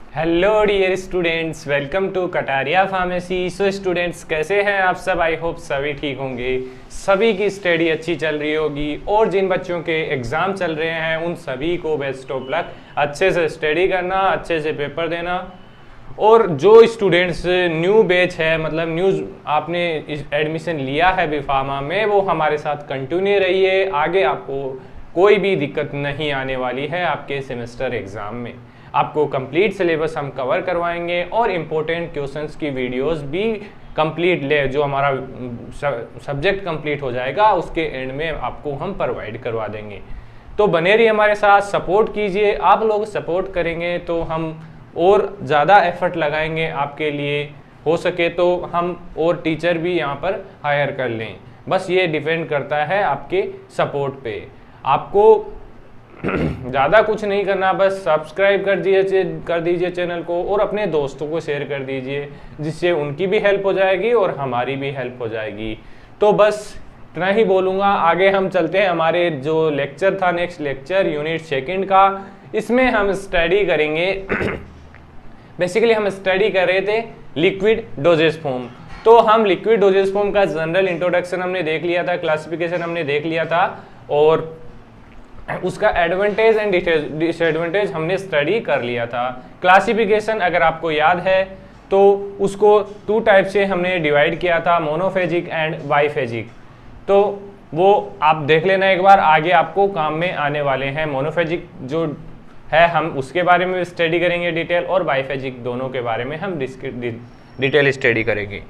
Hello dear students, welcome to Kataria pharmacy. So students, कैसे हैं आप सब? आई होप सभी ठीक होंगे, सभी की स्टडी अच्छी चल रही होगी और जिन बच्चों के एग्ज़ाम चल रहे हैं उन सभी को बेस्ट ऑफ लक। अच्छे से स्टडी करना, अच्छे से पेपर देना। और जो स्टूडेंट्स न्यू बैच है, मतलब न्यू आपने एडमिशन लिया है बी फार्मा में, वो हमारे साथ कंटिन्यू रहिए। आगे आपको कोई भी दिक्कत नहीं आने वाली है आपके सेमेस्टर एग्ज़ाम में। आपको कंप्लीट सिलेबस हम कवर करवाएंगे और इम्पोर्टेंट क्वेश्चंस की वीडियोस भी कंप्लीट ले, जो हमारा सब्जेक्ट कंप्लीट हो जाएगा उसके एंड में आपको हम प्रोवाइड करवा देंगे। तो बने रहिए हमारे साथ, सपोर्ट कीजिए। आप लोग सपोर्ट करेंगे तो हम और ज़्यादा एफर्ट लगाएंगे आपके लिए। हो सके तो हम और टीचर भी यहाँ पर हायर कर लें। बस ये डिपेंड करता है आपके सपोर्ट पे। आपको ज़्यादा कुछ नहीं करना, बस सब्सक्राइब कर दीजिए चैनल को और अपने दोस्तों को शेयर कर दीजिए, जिससे उनकी भी हेल्प हो जाएगी और हमारी भी हेल्प हो जाएगी। तो बस इतना ही बोलूँगा। आगे हम चलते हैं। हमारे जो लेक्चर था, नेक्स्ट लेक्चर यूनिट सेकंड का, इसमें हम स्टडी करेंगे बेसिकली हम स्टडी कर रहे थे लिक्विड डोजेज फॉर्म। तो हम लिक्विड डोजेज फॉर्म का जनरल इंट्रोडक्शन हमने देख लिया था, क्लासिफिकेशन हमने देख लिया था और उसका एडवांटेज एंड डिसएडवांटेज हमने स्टडी कर लिया था। क्लासिफिकेशन अगर आपको याद है तो उसको 2 टाइप से हमने डिवाइड किया था, मोनोफेजिक एंड बाइफेजिक। तो वो आप देख लेना एक बार, आगे आपको काम में आने वाले हैं। मोनोफेजिक जो है हम उसके बारे में स्टडी करेंगे डिटेल, और बाइफेजिक दोनों के बारे में हम डिटेल स्टडी करेंगे।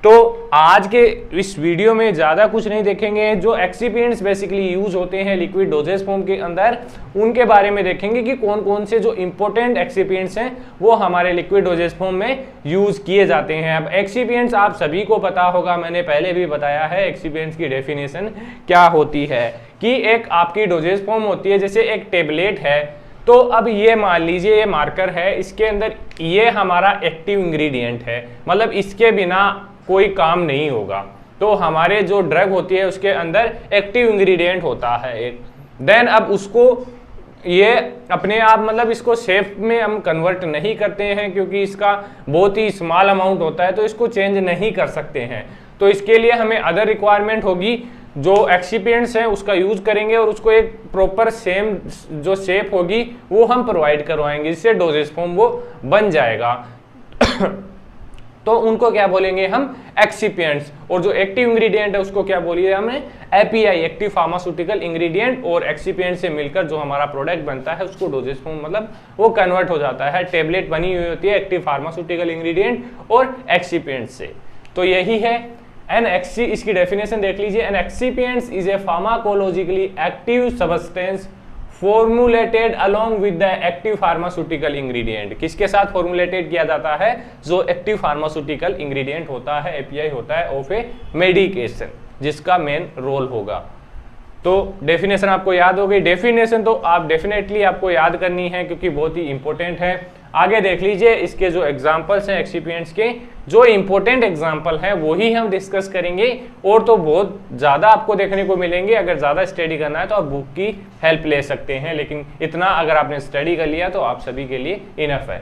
तो आज के इस वीडियो में ज़्यादा कुछ नहीं देखेंगे। जो एक्सिपिएंट्स बेसिकली यूज होते हैं लिक्विड डोजेज फॉर्म के अंदर, उनके बारे में देखेंगे कि कौन कौन से जो इंपॉर्टेंट एक्सिपिएंट्स हैं वो हमारे लिक्विड डोजेज फॉर्म में यूज किए जाते हैं। अब एक्सिपिएंट्स आप सभी को पता होगा, मैंने पहले भी बताया है एक्सिपिएंट्स की डेफिनेशन क्या होती है। कि एक आपकी डोजेज फॉर्म होती है, जैसे एक टेबलेट है, तो अब ये मान लीजिए ये मार्कर है, इसके अंदर ये हमारा एक्टिव इंग्रेडिएंट है, मतलब इसके बिना कोई काम नहीं होगा। तो हमारे जो ड्रग होती है उसके अंदर एक्टिव इंग्रेडिएंट होता है एक। देन अब उसको ये अपने आप, मतलब इसको शेप में हम कन्वर्ट नहीं करते हैं क्योंकि इसका बहुत ही स्मॉल अमाउंट होता है, तो इसको चेंज नहीं कर सकते हैं। तो इसके लिए हमें अदर रिक्वायरमेंट होगी, जो एक्सिपिएंट्स हैं उसका यूज करेंगे और उसको एक प्रॉपर सेम जो शेप होगी वो हम प्रोवाइड करवाएंगे, जिससे डोजेज फॉर्म वो बन जाएगा। तो उनको क्या बोलेंगे हम? एक्सिपिएंट्स। और जो एक्टिव इंग्रेडिएंट है उसको क्या बोलिए हमने? API, active pharmaceutical ingredient. और एक्सिपिएंट से मिलकर जो हमारा प्रोडक्ट बनता है उसको डोजेज फॉर्म, मतलब वो कन्वर्ट हो जाता है। टेबलेट बनी हुई होती है एक्टिव फार्मास्यूटिकल इंग्रेडिएंट और एक्सिपिएंट से। तो यही है एन इसकी डेफिनेशन देख लीजिए। An excipients is a pharmacologically active substance formulated along with the active pharmaceutical ingredient. किसके साथ फॉर्मुलेटेड किया जाता है? जो एक्टिव फार्मास्यूटिकल इंग्रेडिएंट होता है, एपीआई होता है ऑफ ए मेडिकेशन, जिसका मेन रोल होगा। तो डेफिनेशन आपको याद हो गई। डेफिनेशन तो आप डेफिनेटली आपको याद करनी है क्योंकि बहुत ही इंपॉर्टेंट है। आगे देख लीजिए इसके जो एग्जाम्पल्स हैं एक्सिपिएंट्स के, जो इंपॉर्टेंट एग्जाम्पल हैं वही हम डिस्कस करेंगे। और तो बहुत ज़्यादा आपको देखने को मिलेंगे। अगर ज़्यादा स्टडी करना है तो आप बुक की हेल्प ले सकते हैं, लेकिन इतना अगर आपने स्टडी कर लिया तो आप सभी के लिए इनफ है।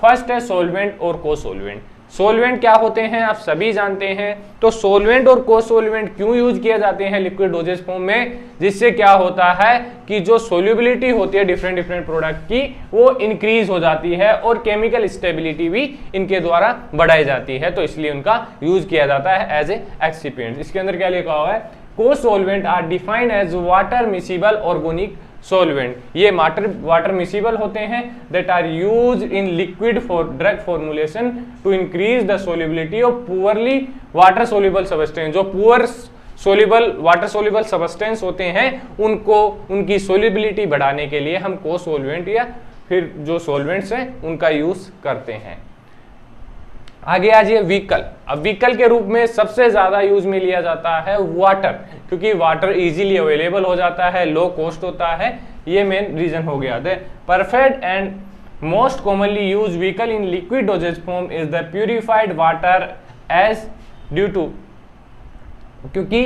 फर्स्ट है सोलवेंट और को सोलवेंट। सोलवेंट क्या होते हैं आप सभी जानते हैं। तो सोलवेंट और को सोलवेंट क्यों यूज किए जाते हैं लिक्विड डोजेज फॉर्म में? जिससे क्या होता है कि जो सोल्यूबिलिटी होती है डिफरेंट प्रोडक्ट की, वो इंक्रीज हो जाती है और केमिकल स्टेबिलिटी भी इनके द्वारा बढ़ाई जाती है। तो इसलिए उनका यूज किया जाता है एज ए एक्सिपिएंट। इसके अंदर क्या लिखा हुआ है? को solvent are defined as water miscible organic solvent. ये वाटर मिसिबल होते हैं that are use in liquid for drug formulation to increase the solubility of poorly water soluble substance. जो poor soluble water soluble substance होते हैं उनको उनकी solubility बढ़ाने के लिए हम को सोलवेंट या फिर जो सोलवेंट्स हैं उनका यूज करते हैं। आगे आ जाइए व्हीकल। अब व्हीकल के रूप में सबसे ज्यादा यूज में लिया जाता है वाटर, क्योंकि वाटर इजीली अवेलेबल हो जाता है, लो कॉस्ट होता है। ये मेन रीजन हो गया। The perfect and most commonly use vehicle in liquid dosage form is the purified water as due to, क्योंकि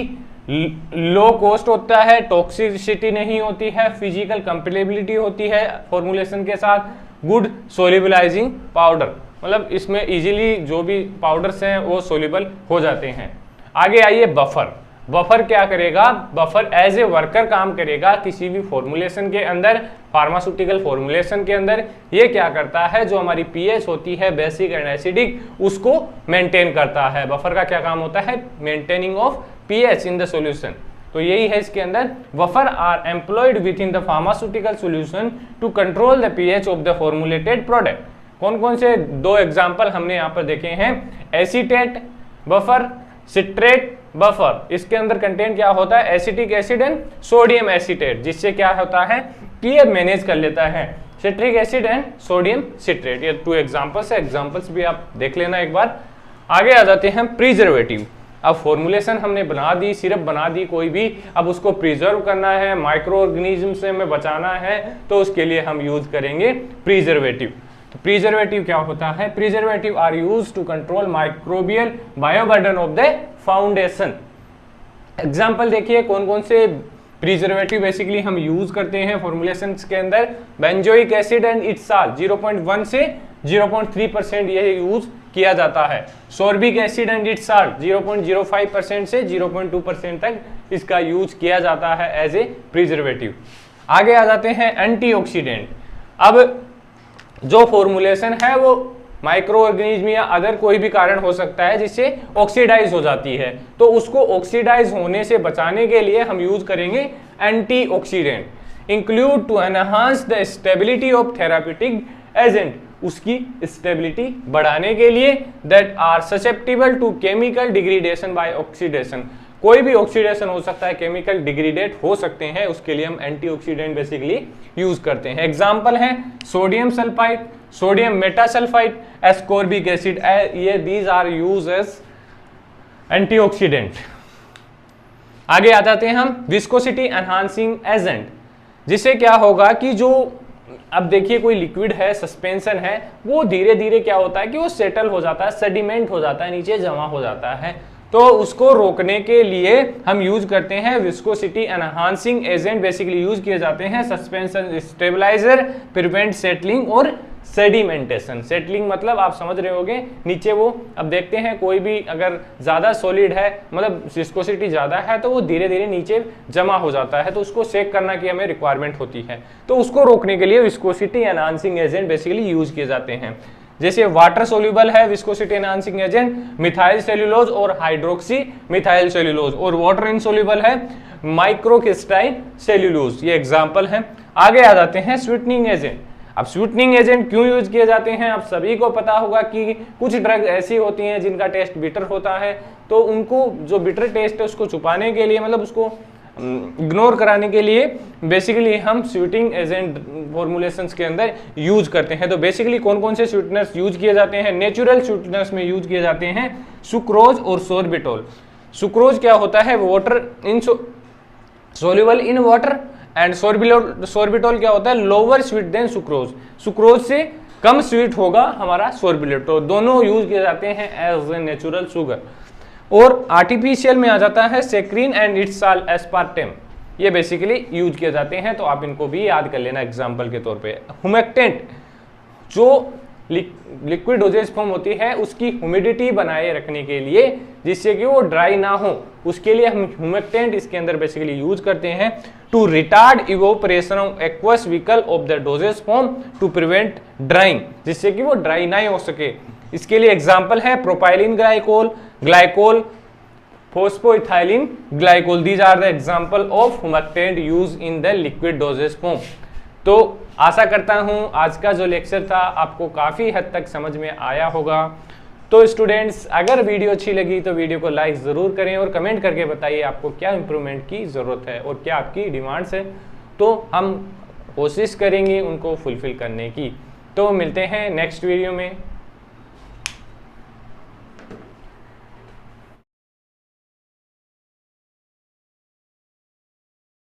लो कॉस्ट होता है, टॉक्सिसिटी नहीं होती है, फिजिकल कंपेटेबिलिटी होती है फॉर्मुलेशन के साथ, गुड सोल्यूबलाइजिंग पाउडर, मतलब इसमें इजीली जो भी पाउडर्स हैं वो सोल्यूबल हो जाते हैं। आगे आइए बफर। बफर क्या करेगा, बफर एज ए वर्कर काम करेगा किसी भी फॉर्मुलेशन के अंदर, फार्मास्यूटिकल फॉर्मुलेशन के अंदर। ये क्या करता है, जो हमारी पीएच होती है बेसिक एंड एसिडिक, उसको मेंटेन करता है। बफर का क्या काम होता है, maintaining of pH in the solution. तो यही है इसके अंदर, buffer are employed with in the pharmaceutical solution to control the pH of the formulated product. कौन कौन से दो एग्जांपल हमने यहाँ पर देखे हैं, एसीटेट बफर, सिट्रेट बफर। इसके अंदर कंटेंट क्या होता है, acetic acid and sodium acetate, जिससे क्या होता है कि ये मैनेज कर लेता है citric acid and sodium citrate. ये 2 एग्जांपल्स है, एग्जांपल्स भी आप देख लेना एक बार। आगे आ जाते हैं प्रिजर्वेटिव। अब फॉर्मुलेशन हमने बना दी, सिरप बना दी कोई भी, अब उसको प्रिजर्व करना है, माइक्रो ऑर्गेनिज्म से हमें बचाना है, तो उसके लिए हम यूज करेंगे प्रिजर्वेटिव। तो प्रिजर्वेटिव क्या होता है, preservative are used to control microbial bioburden of the foundation. Example देखिए कौन कौन से प्रिजर्वेटिव बेसिकली हम यूज करते हैं फॉर्मुलेशंस के अंदर। Benzoic acid and it's salt 0.1 से 0.3% यह यूज किया जाता है। Sorbic acid and it's salt 0.05% से 0.2% तक इसका यूज किया जाता है एज ए प्रिजर्वेटिव। आगे आ जाते हैं एंटीऑक्सीडेंट। अब जो फॉर्मुलेशन है वो माइक्रो ऑर्गेनिज्म या अदर कोई भी कारण हो सकता है जिससे ऑक्सीडाइज हो जाती है, तो उसको ऑक्सीडाइज होने से बचाने के लिए हम यूज करेंगे antioxidant. Include to enhance the stability of therapeutic agent, उसकी स्टेबिलिटी बढ़ाने के लिए, that are susceptible to chemical degradation by oxidation. कोई भी ऑक्सीडेशन हो सकता है, केमिकल डिग्रेडेट हो सकते हैं, उसके लिए हम एंटीऑक्सीडेंट बेसिकली यूज करते हैं। एग्जांपल है sodium sulphide, sodium metasulphide, ascorbic acid, ये these are use as antioxidant. आगे आ जाते हैं हम विस्कोसिटी एनहांसिंग एजेंट, जिससे क्या होगा कि जो अब देखिए कोई लिक्विड है, सस्पेंशन है, वो धीरे धीरे क्या होता है कि वो सेटल हो जाता है, सेडिमेंट हो जाता है, नीचे जमा हो जाता है, तो उसको रोकने के लिए हम यूज करते हैं viscosity enhancing agent basically use किए जाते हैं। सस्पेंशन स्टेबलाइजर, प्रिवेंट सेटलिंग और सेडिमेंटेशन। सेटलिंग मतलब आप समझ रहे होंगे, नीचे वो अब देखते हैं कोई भी अगर ज्यादा सॉलिड है, मतलब विस्कोसिटी ज्यादा है, तो वो धीरे धीरे नीचे जमा हो जाता है, तो उसको शेक करना की हमें रिक्वायरमेंट होती है, तो उसको रोकने के लिए viscosity enhancing agent basically use किए जाते हैं। जैसे वाटर सोल्यूबल है viscosity enhancing agent methyl cellulose और हाइड्रोक्सी मिथाइल सेल्यूलोज, और वाटर इनसोल्यूबल है माइक्रोक्रिस्टाइन सेल्यूलोज, ये एग्जांपल है। आगे आ जाते हैं स्वीटनिंग एजेंट। अब स्वीटनिंग एजेंट क्यों यूज किए जाते हैं, आप सभी को पता होगा कि कुछ ड्रग ऐसी होती हैं जिनका टेस्ट बिटर होता है, तो उनको जो बिटर टेस्ट है उसको छुपाने के लिए, मतलब उसको इग्नोर कराने के लिए बेसिकली हम स्वीटनिंग एजेंट फॉर्मुलेशंस के अंदर यूज करते हैं। तो बेसिकली कौन कौन से स्वीटनर्स यूज किए जाते हैं, नेचुरल स्वीटनर्स में यूज किए जाते हैं सुक्रोज और सोर्बिटोल। सुक्रोज क्या होता है, water in soluble in water, and sorbitol क्या होता है, lower sweet than sucrose. Sucrose से कम स्वीट होगा हमारा सोर्बिटोल, दोनों यूज किए जाते हैं एज ए नेचुरल शुगर। और आर्टिफिशियल में आ जाता है saccharin and it's salt aspartame, ये बेसिकली यूज किए जाते हैं, तो आप इनको भी याद कर लेना एग्जांपल के तौर पे। हुमेक्टेंट, जो लिक्विड डोजेज फॉर्म होती है उसकी ह्यूमिडिटी बनाए रखने के लिए, जिससे कि वो ड्राई ना हो, उसके लिए हम ह्यूमेक्टेंट इसके अंदर बेसिकली यूज करते हैं to retard evaporation of aqueous vehicle of the dosage form to prevent drying, जिससे कि वो ड्राई ना हो सके। इसके लिए एग्जांपल है propylene glycol, glycol, phosphoethylene glycol, these are the example of humectant use in the liquid dosage form. तो आशा करता हूं आज का जो लेक्चर था आपको काफी हद तक समझ में आया होगा। तो स्टूडेंट्स, अगर वीडियो अच्छी लगी तो वीडियो को लाइक जरूर करें और कमेंट करके बताइए आपको क्या इंप्रूवमेंट की जरूरत है और क्या आपकी डिमांड्स है, तो हम कोशिश करेंगे उनको फुलफिल करने की। तो मिलते हैं नेक्स्ट वीडियो में।